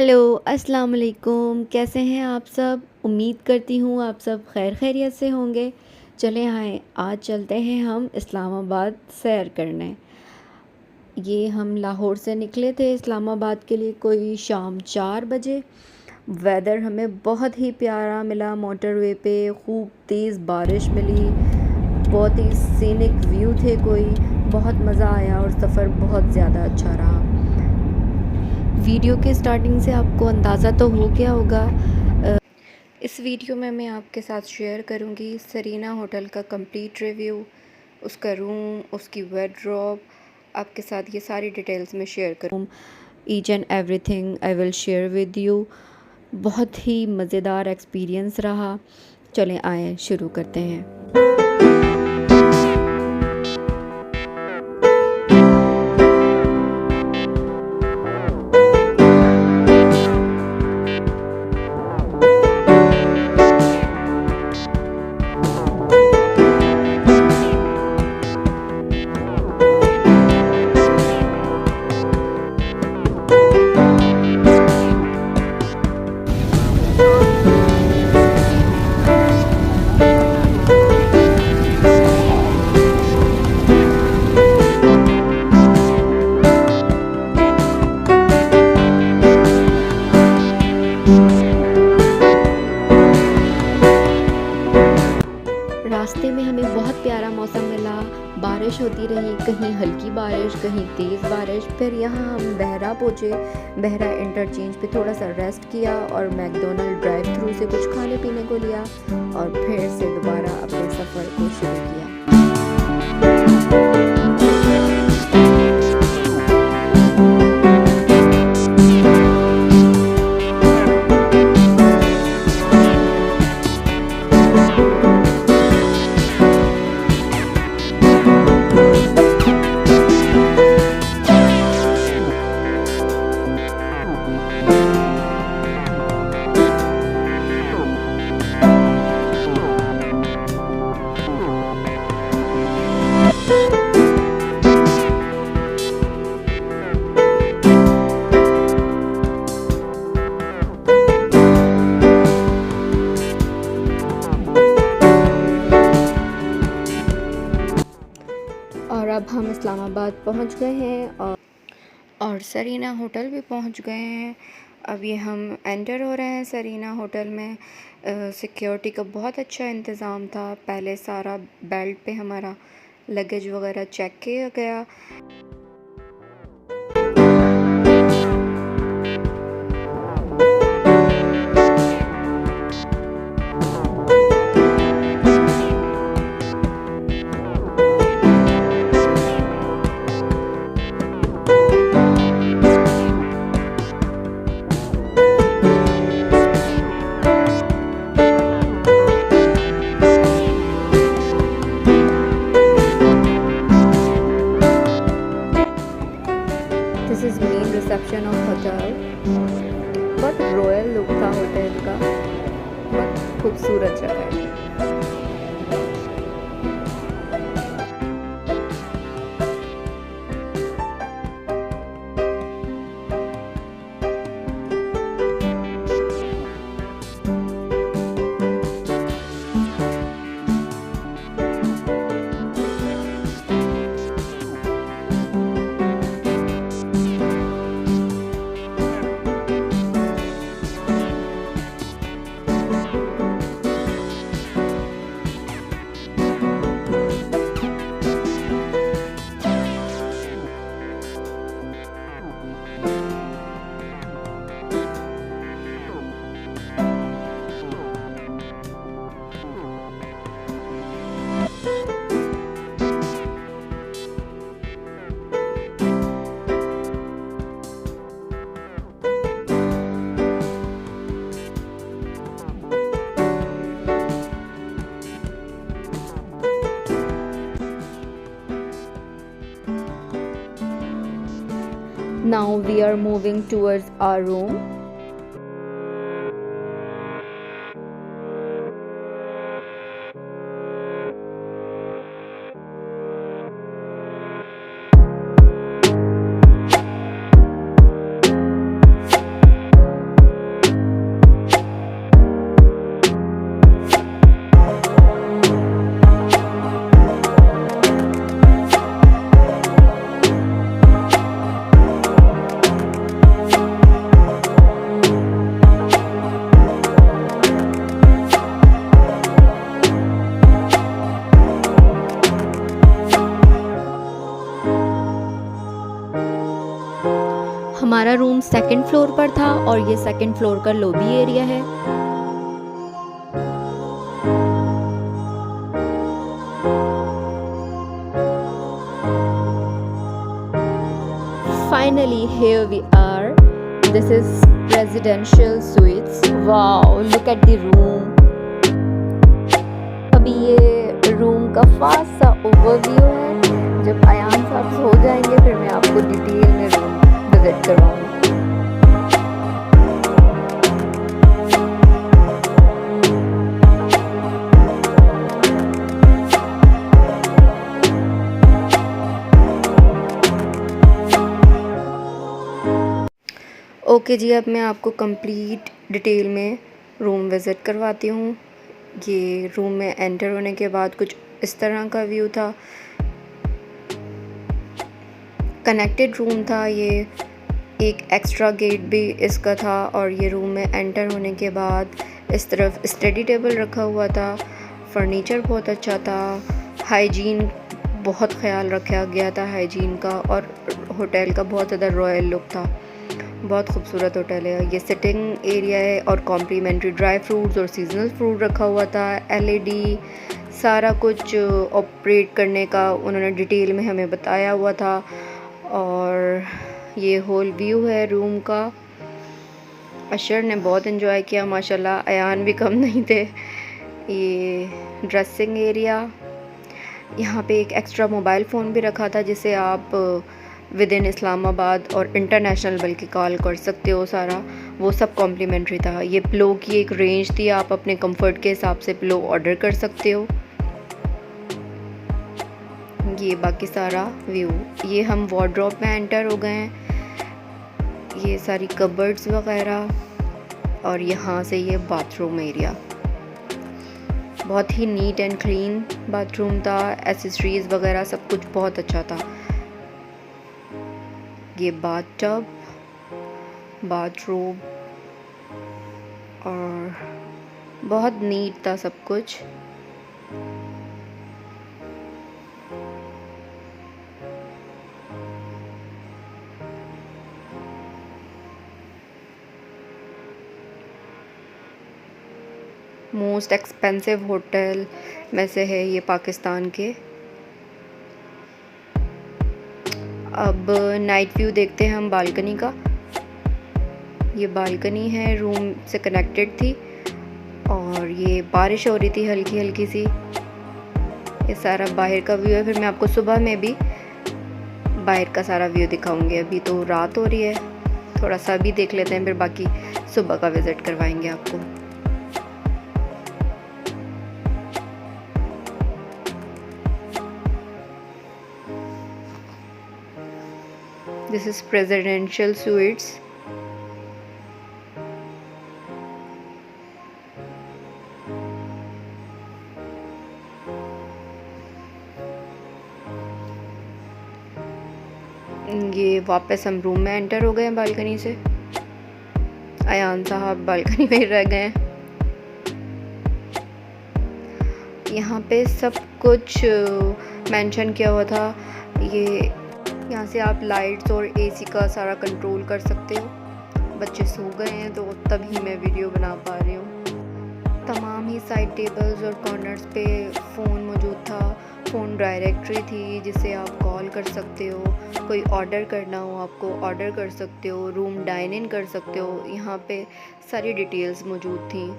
Hello, अस्सलाम वालेकुम। कैसे हैं आप सब? उम्मीद करती हूँ आप सब खैर खैरियत से होंगे। चलें आएँ, आज चलते हैं हम इस्लामाबाद सैर करने। ये हम लाहौर से निकले थे इस्लामाबाद के लिए कोई शाम 4 बजे। वेदर हमें बहुत ही प्यारा मिला, मोटरवे पे खूब तेज़ बारिश मिली, बहुत ही सीनिक व्यू थे कोई, बहुत मज़ा आया और सफ़र बहुत ज़्यादा अच्छा रहा। वीडियो के स्टार्टिंग से आपको अंदाज़ा तो हो गया होगा। इस वीडियो में मैं आपके साथ शेयर करूंगी सरीना होटल का कंप्लीट रिव्यू, उसका रूम, उसकी बेडरूम। आपके साथ ये सारी डिटेल्स में शेयर करूँ। Each and everything I will share with you. बहुत ही मज़ेदार एक्सपीरियंस रहा। चलें आए शुरू करते हैं। रास्ते में हमें बहुत प्यारा मौसम मिला, बारिश होती रही, कहीं हल्की बारिश कहीं तेज़ बारिश। फिर यहाँ हम बहरा पहुँचे। बहरा इंटरचेंज पे थोड़ा सा रेस्ट किया और मैकडोनल्ड ड्राइव थ्रू से कुछ खाने पीने को लिया और फिर से दोबारा अपने सफ़र को शुरू किया। और अब हम इस्लामाबाद पहुंच गए हैं और सरीना होटल भी पहुंच गए हैं। अब ये हम एंटर हो रहे हैं सरीना होटल में। सिक्योरिटी का बहुत अच्छा इंतज़ाम था। पहले सारा बेल्ट पे हमारा लगेज वगैरह चेक किया गया। This is main reception of hotel. बहुत रॉयल लुक था होटल का, बहुत खूबसूरत जगह है। Now we are moving towards our room. Second floor पर था और ये सेकंड फ्लोर का लॉबी एरिया है। Finally, here we are. This is residential suites. Wow, look at the room. अभी ये रूम का फास्ट सा ओवरव्यू है। जब अयान साहब सो जाएंगे फिर मैं आपको डिटेल में रूम विजिट करवाऊंगी। ओके जी, अब मैं आपको कंप्लीट डिटेल में रूम विज़िट करवाती हूँ। ये रूम में एंटर होने के बाद कुछ इस तरह का व्यू था। कनेक्टेड रूम था ये, एक एक्स्ट्रा गेट भी इसका था। और ये रूम में एंटर होने के बाद इस तरफ स्टडी टेबल रखा हुआ था। फर्नीचर बहुत अच्छा था। हाइजीन बहुत ख्याल रखा गया था हाइजीन का। और होटल का बहुत ज़्यादा रॉयल लुक था। बहुत खूबसूरत होटल है। ये सिटिंग एरिया है और कॉम्प्लीमेंट्री ड्राई फ्रूट्स और सीजनल फ्रूट रखा हुआ था। एलईडी सारा कुछ ऑपरेट करने का उन्होंने डिटेल में हमें बताया हुआ था। और ये होल व्यू है रूम का। अशर ने बहुत एंजॉय किया माशाल्लाह, अयान भी कम नहीं थे। ये ड्रेसिंग एरिया, यहाँ पे एक एक्स्ट्रा मोबाइल फ़ोन भी रखा था जिसे आप विद इन इस्लामाबाद और इंटरनेशनल बल्कि कॉल कर सकते हो। सारा वो सब कॉम्प्लीमेंट्री था। ये पिलो की एक रेंज थी, आप अपने कंफर्ट के हिसाब से पिलो ऑर्डर कर सकते हो। ये बाकी सारा व्यू। ये हम वार्डरोब में एंटर हो गए हैं। ये सारी कबर्ड्स वगैरह और यहाँ से ये बाथरूम एरिया। बहुत ही नीट एंड क्लीन बाथरूम था। एसेसरीज़ वगैरह सब कुछ बहुत अच्छा था। ये बाथटब, बाथरूम और बहुत नीट था सब कुछ। मोस्ट एक्सपेंसिव होटल में से है ये पाकिस्तान के। अब नाइट व्यू देखते हैं हम बालकनी का। ये बालकनी है, रूम से कनेक्टेड थी और ये बारिश हो रही थी हल्की हल्की सी। ये सारा बाहर का व्यू है। फिर मैं आपको सुबह में भी बाहर का सारा व्यू दिखाऊंगी। अभी तो रात हो रही है, थोड़ा सा भी देख लेते हैं, फिर बाकी सुबह का विज़िट करवाएंगे आपको। This is presidential suites. ये वापस हम रूम में एंटर हो गए हैं बालकनी से। अयान साहब बालकनी में ही रह गए हैं। यहाँ पे सब कुछ मेंशन किया हुआ था। ये यहाँ से आप लाइट्स और एसी का सारा कंट्रोल कर सकते हो। बच्चे सो गए हैं तो तभी मैं वीडियो बना पा रही हूँ। तमाम ही साइड टेबल्स और कॉर्नर्स पे फ़ोन मौजूद था। फ़ोन डायरेक्टरी थी जिसे आप कॉल कर सकते हो। कोई ऑर्डर करना हो आपको ऑर्डर कर सकते हो। रूम डाइन इन कर सकते हो। यहाँ पे सारी डिटेल्स मौजूद थी।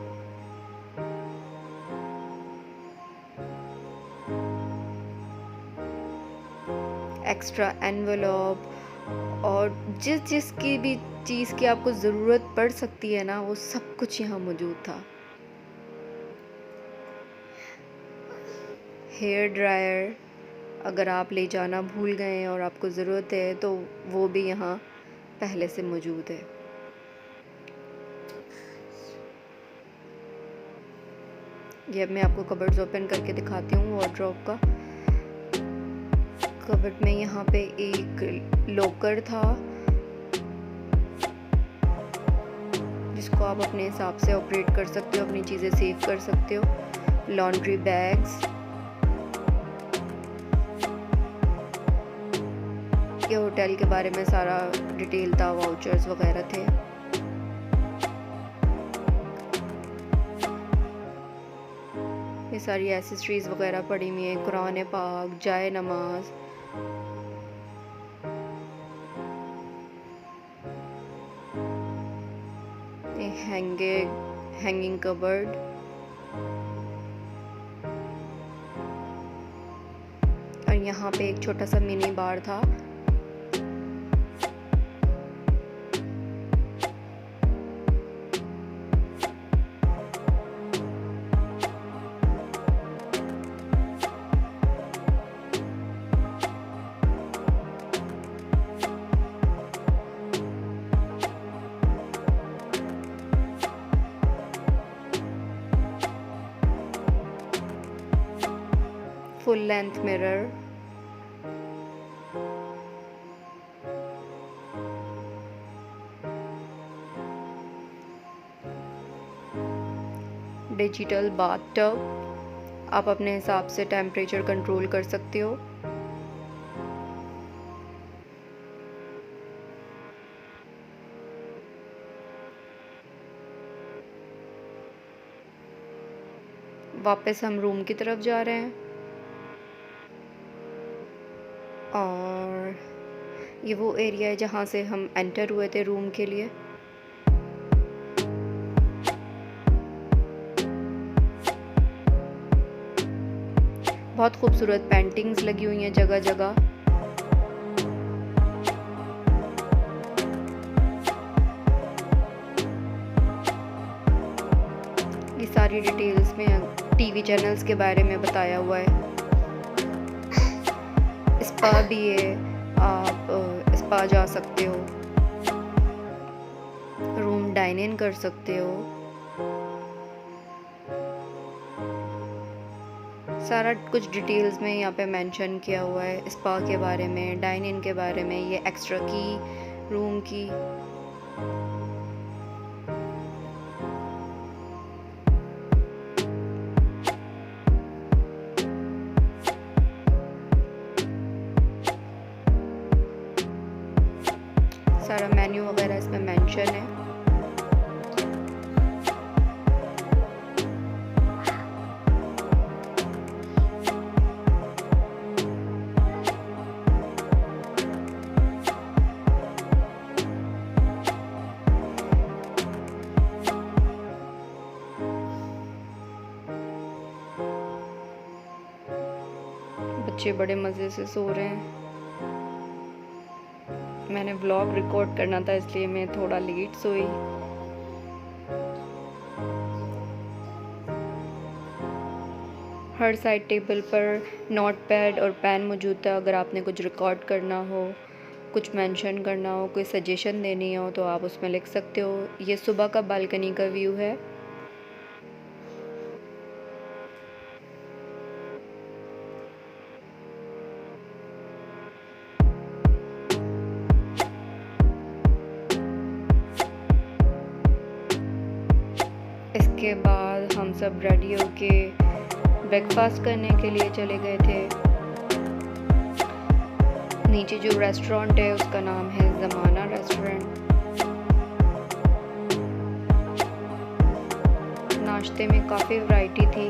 एक्स्ट्रा एनवेलप और जिस की भी चीज़ की आपको ज़रूरत पड़ सकती है ना, वो सब कुछ यहाँ मौजूद था। हेयर ड्रायर अगर आप ले जाना भूल गए हैं और आपको ज़रूरत है तो वो भी यहाँ पहले से मौजूद है। ये अब मैं आपको कबर्ड्स ओपन करके दिखाती हूँ वार्डरोब का। कबर्ड में यहाँ पे एक लॉकर था जिसको आप अपने हिसाब से ऑपरेट कर सकते हो, अपनी चीज़ें सेव कर सकते हो। लॉन्ड्री बैग्स, इनके होटल के बारे में सारा डिटेल था, वाउचर्स वगैरह थे। ये सारी एसेसरीज वगैरह पड़ी हुई हैं, कुरान पाक, जाए नमाज, हैंगिंग कबर्ड, और यहाँ पे एक छोटा सा मिनी बार था। Full length mirror, digital bathtub, आप अपने हिसाब से टेम्परेचर कंट्रोल कर सकते हो। वापस हम रूम की तरफ जा रहे हैं और ये वो एरिया है जहाँ से हम एंटर हुए थे रूम के लिए। बहुत खूबसूरत पेंटिंग्स लगी हुई हैं जगह जगह। ये सारी डिटेल्स में टीवी चैनल्स के बारे में बताया हुआ है। स्पा भी है, आप स्पा जा सकते हो, रूम डाइन इन कर सकते हो। सारा कुछ डिटेल्स में यहाँ पे मेंशन किया हुआ है, स्पा के बारे में, डाइन इन के बारे में, ये एक्स्ट्रा की रूम की। सारा मेन्यू वगैरह इसमें मेंशन है। बच्चे बड़े मज़े से सो रहे हैं। मैंने व्लॉग रिकॉर्ड करना था इसलिए मैं थोड़ा लेट सोई। हर साइड टेबल पर नोट पैड और पेन मौजूद था। अगर आपने कुछ रिकॉर्ड करना हो, कुछ मेंशन करना हो, कोई सजेशन देनी हो तो आप उसमें लिख सकते हो। ये सुबह का बालकनी का व्यू है। इसके बाद हम सब रेडी होके ब्रेकफास्ट करने के लिए चले गए थे। नीचे जो रेस्टोरेंट है उसका नाम है ज़माना रेस्टोरेंट। नाश्ते में काफ़ी वैरायटी थी।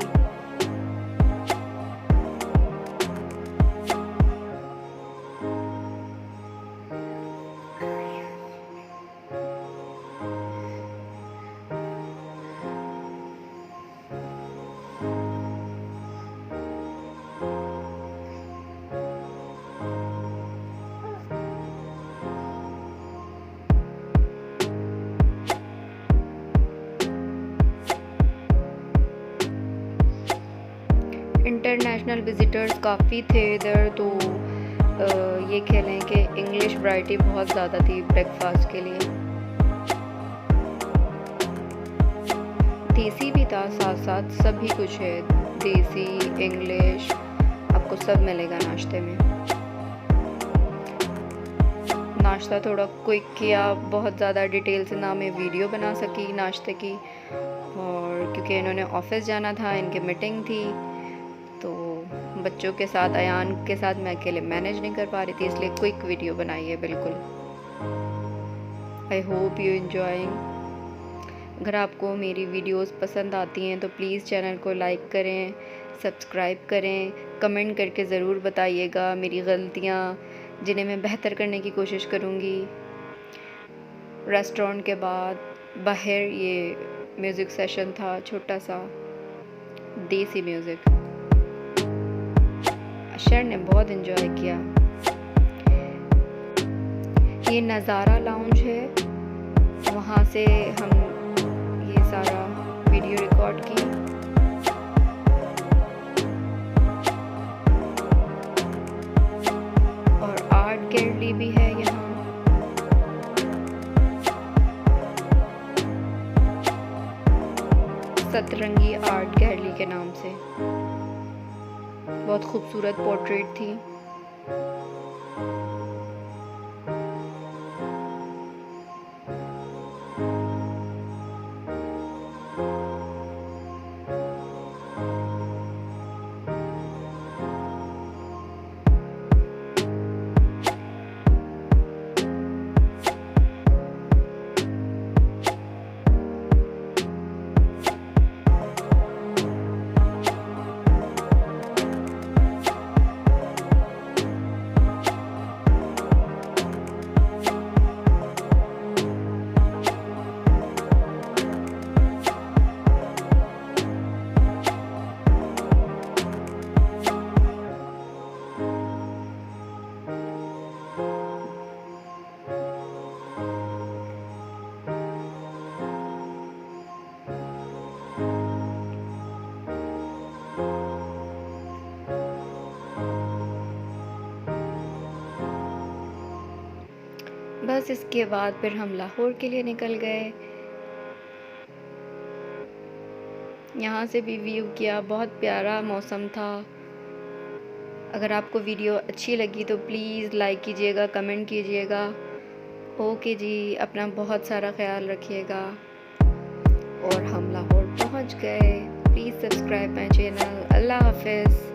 इंटरनेशनल विज़िटर्स काफ़ी थे इधर, तो ये कह लें कि इंग्लिश वैरायटी बहुत ज़्यादा थी ब्रेकफास्ट के लिए। देसी भी था साथ साथ, सभी कुछ है, देसी इंग्लिश आपको सब मिलेगा नाश्ते में। नाश्ता थोड़ा क्विक किया, बहुत ज़्यादा डिटेल से ना मैं वीडियो बना सकी नाश्ते की, और क्योंकि इन्होंने ऑफिस जाना था, इनकी मीटिंग थी, तो बच्चों के साथ, अयान के साथ मैं अकेले मैनेज नहीं कर पा रही थी, इसलिए क्विक वीडियो बनाई है बिल्कुल। I hope you enjoying. अगर आपको मेरी वीडियोस पसंद आती हैं तो प्लीज़ चैनल को लाइक करें, सब्सक्राइब करें, कमेंट करके ज़रूर बताइएगा मेरी गलतियाँ, जिन्हें मैं बेहतर करने की कोशिश करूँगी। रेस्टोरेंट के बाद बाहर ये म्यूज़िक सेशन था, छोटा सा देसी म्यूज़िक। अशर ने बहुत एंजॉय किया। ये नज़ारा लाउंज है, वहाँ से हम ये सारा वीडियो रिकॉर्ड की। और आर्ट गैलरी भी है यहाँ। सतरंगी आर्ट गैलरी के नाम से। बहुत खूबसूरत पोर्ट्रेट थी। बस इसके बाद फिर हम लाहौर के लिए निकल गए। यहाँ से भी व्यू किया, बहुत प्यारा मौसम था। अगर आपको वीडियो अच्छी लगी तो प्लीज़ लाइक कीजिएगा, कमेंट कीजिएगा। ओके जी, अपना बहुत सारा ख्याल रखिएगा। और हम लाहौर पहुँच गए। Please subscribe my channel. अल्लाह हाफ़िज़।